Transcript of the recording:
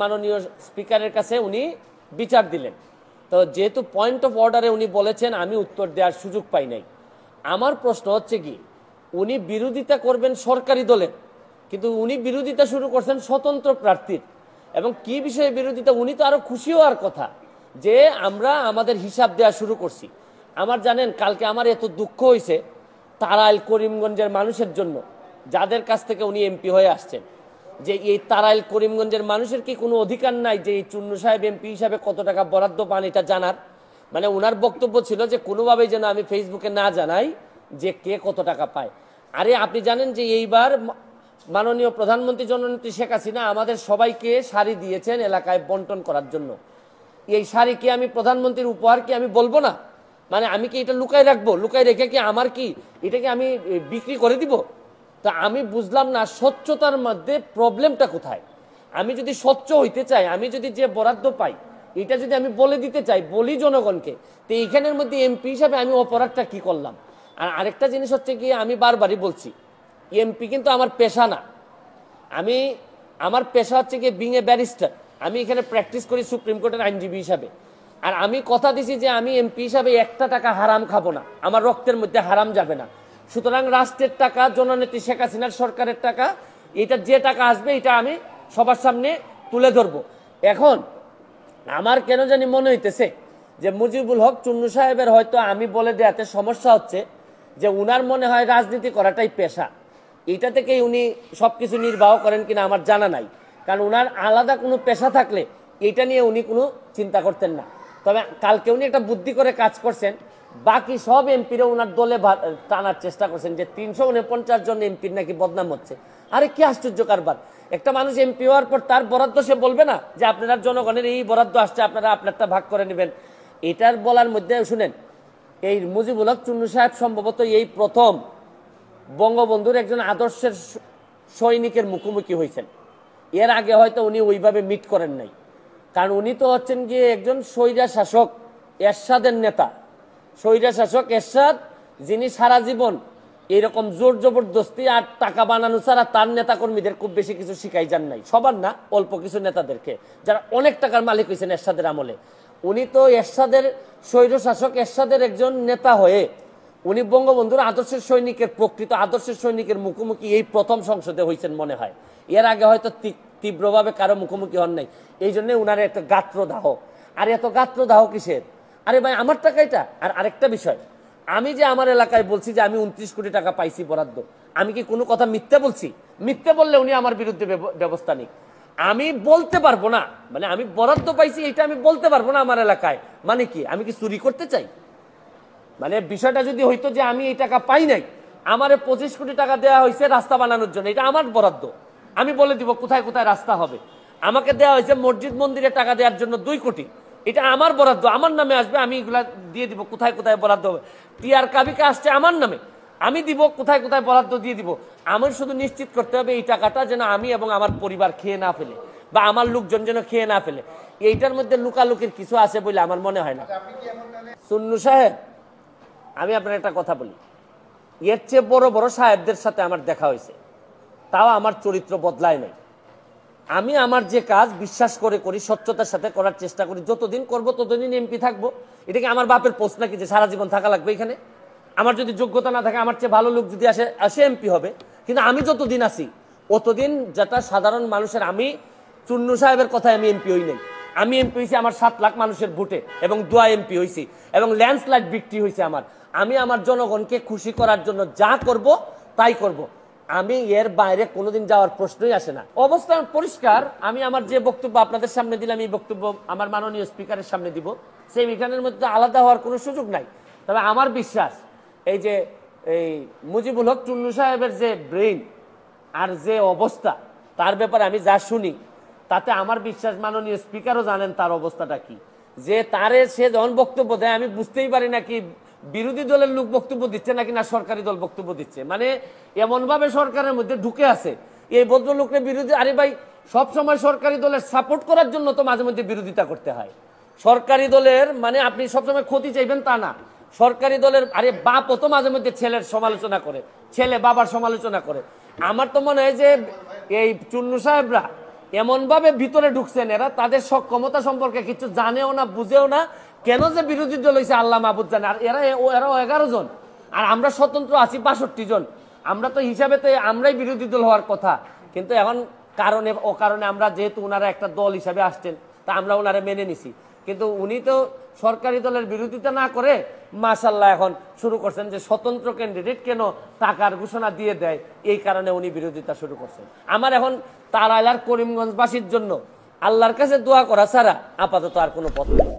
মাননীয় স্পিকারের কাছে উনি বিচার দিলেন। তো যেহেতু পয়েন্ট অফ অর্ডারে উনি বলেছেন, আমি উত্তর দেওয়ার সুযোগ পাই নাই। আমার প্রশ্ন হচ্ছে কি, উনি বিরোধিতা করবেন সরকারি দলের, কিন্তু উনি বিরোধিতা শুরু করছেন স্বতন্ত্র প্রার্থীর। এবং কি বিষয়ে বিরোধিতা, উনি তো আরো খুশি হওয়ার কথা যে আমরা আমাদের হিসাব দেওয়া শুরু করছি। আমার জানেন, কালকে আমার এত দুঃখ হয়েছে তারাইল করিমগঞ্জের মানুষের জন্য, যাদের কাছ থেকে উনি এমপি হয়ে আসছেন, যে এই তারাইল করিমগঞ্জের মানুষের কি কোনো অধিকার নাই যে এই চুন্নু সাহেব এমপি হিসাবে কত টাকা বরাদ্দ পান এটা জানার? মানে ওনার বক্তব্য ছিল যে কোনোভাবেই যেন আমি ফেসবুকে না জানাই যে কে কত টাকা পায়। আরে আপনি জানেন যে এইবার মাননীয় প্রধানমন্ত্রী জননেত্রী শেখ হাসিনা আমাদের সবাইকে শাড়ি দিয়েছেন এলাকায় বন্টন করার জন্য। এই শাড়ি কি আমি প্রধানমন্ত্রীর উপহার কি আমি বলবো না? মানে আমি কি এটা লুকাই রাখবো? লুকাই রেখে কি আমার কি এটাকে আমি বিক্রি করে দিব? তা আমি বুঝলাম না স্বচ্ছতার মধ্যে প্রবলেমটা কোথায়। আমি যদি স্বচ্ছ হইতে চাই, আমি যদি যে বরাদ্দ পাই এটা যদি আমি বলে দিতে চাই, বলি জনগণকে, তো এইখানের মধ্যে এমপি হিসাবে আমি অপরাধটা কি করলাম? আর আরেকটা জিনিস হচ্ছে কি, আমি বারবারই বলছি এমপি কিন্তু আমার পেশা না। আমার পেশা হচ্ছে কি বিং এ ব্যারিস্টার। আমি এখানে প্র্যাকটিস করি সুপ্রিম কোর্টের আইনজীবী হিসাবে। আর আমি কথা দিছি যে আমি এমপি হিসাবে একটা টাকা হারাম খাবো না, আমার রক্তের মধ্যে হারাম যাবে না। সুতরাং রাষ্ট্রের টাকা, জননেত্রী শেখ হাসিনার সরকারের টাকা, এটা যে টাকা আসবে এটা আমি সবার সামনে তুলে ধরবো। এখন আমার কেন জানি মনে হইতেছে যে মুজিবুল হক চুন্নু সাহেবের হয়তো আমি বলে দেওয়াতে সমস্যা হচ্ছে, যে উনার মনে হয় রাজনীতি করাটাই পেশা। এইটা থেকেই উনি সবকিছু নির্বাহ করেন কিনা আমার জানা নাই, কারণ উনার আলাদা কোনো পেশা থাকলে এটা নিয়ে উনি কোনো চিন্তা করতেন না। তবে কালকে উনি একটা বুদ্ধি করে কাজ করছেন, বাকি সব এমপিরা উনার দলে টানার চেষ্টা করছেন যে 349 জন এমপির নাকি বদনাম হচ্ছে। আরে কি আশ্চর্য কারবার! একটা মানুষ এমপি হওয়ার পর তার বরাদ্দ সে বলবে না যে আপনারা জনগণের এই বরাদ্দ আসছে, আপনারা আপনারটা ভাগ করে নেবেন? এটার বলার মধ্যে শুনেন, এই মুজিবুল হক চুন্নু সাহেব সম্ভবত এই প্রথম বঙ্গবন্ধুর একজন আদর্শের সৈনিকের মুখোমুখি হয়েছেন। এর আগে হয়তো উনি ওইভাবে মিট করেন নাই, কারণ উনি তো হচ্ছেন গিয়ে একজন স্বৈরা শাসক এরশাদের নেতা। স্বৈরা শাসক এরশাদ, যিনি সারা জীবন এরকম জোর জবরদস্তি আর টাকা বানানো ছাড়া তার নেতা কর্মীদের খুব বেশি কিছু শিখাই যান নাই, সবার না, অল্প কিছু নেতাদেরকে, যারা অনেক টাকার মালিক হয়েছেন এরশাদের আমলে। উনি তো এরশাদের স্বৈর শাসক এরশাদের একজন নেতা হয়ে উনি বঙ্গবন্ধুর আদর্শের সৈনিকের, প্রকৃত আদর্শের সৈনিকের মুখোমুখি এই প্রথম সংসদে হয়েছেন মনে হয়। এর আগে হয়তো তীব্রভাবে কারো মুখোমুখি হন নাই, এই জন্য উনার একটা গাত্রদাহ। আর এত গাত্রদাহ কিসের? আরে ভাই আমার টাকা এটা। আর আরেকটা বিষয়, আমি যে আমার এলাকায় বলছি যে আমি 29 কোটি টাকা পাইছি বরাদ্দ, আমি কি কোনো কথা মিথ্যে বলছি? মিথ্যে বললে উনি আমার বিরুদ্ধে ব্যবস্থা নিক। আমি বলতে পারবো না, মানে আমি বরাদ্দ পাইছি এটা আমি বলতে পারবো না আমার এলাকায়, মানে কি আমি কি চুরি করতে চাই? মানে বিষয়টা যদি হইতো যে আমি এই টাকা পাই নাই, আমারে 25 কোটি টাকা দেওয়া হয়েছে রাস্তা বানানোর জন্য, এটা আমার বরাদ্দ, আমি বলে দিব কোথায় কোথায় রাস্তা হবে। আমাকে দেওয়া হয়েছে মসজিদ মন্দিরে টাকা দেওয়ার জন্য 2 কোটি, এটা আমার বরাদ্দ, আমার নামে আসবে, আমি এগুলা দিয়ে দিব কোথায় কোথায় বরাদ্দ হবে। টিআর কাবিকা আসছে আমার নামে, আমি দিব কোথায় কোথায় বরাদ্দ দিয়ে দিব। আমার শুধু নিশ্চিত করতে হবে এই টাকাটা যেন আমি এবং আমার পরিবার খেয়ে না ফেলে, বা আমার লোকজন যেন খেয়ে না ফেলে। এইটার মধ্যে লুকালুকির কিছু আছে বলে আমার মনে হয় না। চুন্নু সাহেব, আমি আপনার একটা কথা বলি, এর চেয়ে বড় বড় সাহেবদের সাথে আমার দেখা হয়েছে, তাও আমার চরিত্র বদলায় নাই। আমি আমার যে কাজ বিশ্বাস করে করি, স্বচ্ছতার সাথে করার চেষ্টা করি, যতদিন করব ততদিন এমপি থাকবো। এটা কি আমার বাপের পোস্ট নাকি যে সারা জীবন থাকা লাগবে এখানে? আমার যদি যোগ্যতা না থাকে, আমার চেয়ে ভালো লোক যদি আসে এমপি হবে, কিন্তু আমি যতদিন আছি অতদিন যেটা সাধারণ মানুষের, আমি চুন্নু সাহেবের কথায় আমি এমপি হই নাই। আমি এমপি হয়েছি আমার 7 লাখ মানুষের ভোটে এবং দোয়া এমপি হয়েছি, এবং ল্যান্ডস্লাইড বিক্রি হয়েছে আমি আমার জনগণকে খুশি করার জন্য যা করব তাই করব। আমি এর বাইরে কোনোদিন যাওয়ার প্রশ্নই আসে না। অবস্থান পরিষ্কার। আমি আমার যে বক্তব্য আপনাদের সামনে দিলাম, এই বক্তব্য আমার মাননীয় স্পিকারের সামনে দিব, সেই এখানের মধ্যে আলাদা হওয়ার কোনো সুযোগ নাই। তবে আমার বিশ্বাস এই যে এই মুজিবুল হক চুন্নু সাহেবের যে ব্রেইন আর যে অবস্থা, তার ব্যাপারে আমি যা শুনি তাতে আমার বিশ্বাস মাননীয় স্পিকারও জানেন তার অবস্থাটা কি। যে সে যখন বক্তব্য দেয় আমি বুঝতেই পারি না কি বিরোধী দলের লোক বক্তব্য দিচ্ছে নাকি না সরকারি দল বক্তব্য দিচ্ছে। মানে এমন ভাবে সরকারের মধ্যে ঢুকে আছে এই ভদ্রলোকের বিরোধী। আরে ভাই, সবসময় সরকারি দলের সাপোর্ট করার জন্য তো মাঝে মধ্যে বিরোধিতা করতে হয়। সরকারি দলের মানে আপনি সবসময় ক্ষতি চাইবেন তা না। সরকারি দলের আরে বাপও তো মাঝে মধ্যে ছেলের সমালোচনা করে, ছেলে বাবার সমালোচনা করে। আমার তো মনে হয় যে এই চুন্নু সাহেবরা এমন ভাবে ভিতরে ঢুকছেন, এরা তাদের সক্ষমতা সম্পর্কে কিছু জানেও না, বুঝেও না, কেন যে বিরোধী দল হয়েছে আল্লাহ মাহবুদ জানে। আর এরাও 11 জন, আর আমরা স্বতন্ত্র আছি 65 জন। আমরা তো হিসাবে তো আমরাই বিরোধী দল হওয়ার কথা, কিন্তু এখন কারণে আমরা যেহেতু ওনারা একটা দল হিসাবে আসছেন, তা আমরা ওনারা মেনে নিছি। কিন্তু উনি তো সরকারি দলের বিরোধিতা না করে মাশাআল্লাহ এখন শুরু করছেন যে স্বতন্ত্র ক্যান্ডিডেট কেন টাকার ঘোষণা দিয়ে দেয়, এই কারণে উনি বিরোধিতা শুরু করছেন। আমার এখন তারাইল আর করিমগঞ্জবাসীর জন্য আল্লাহর কাছে দোয়া করা ছাড়া আপাতত আর কোনো পথ নেই।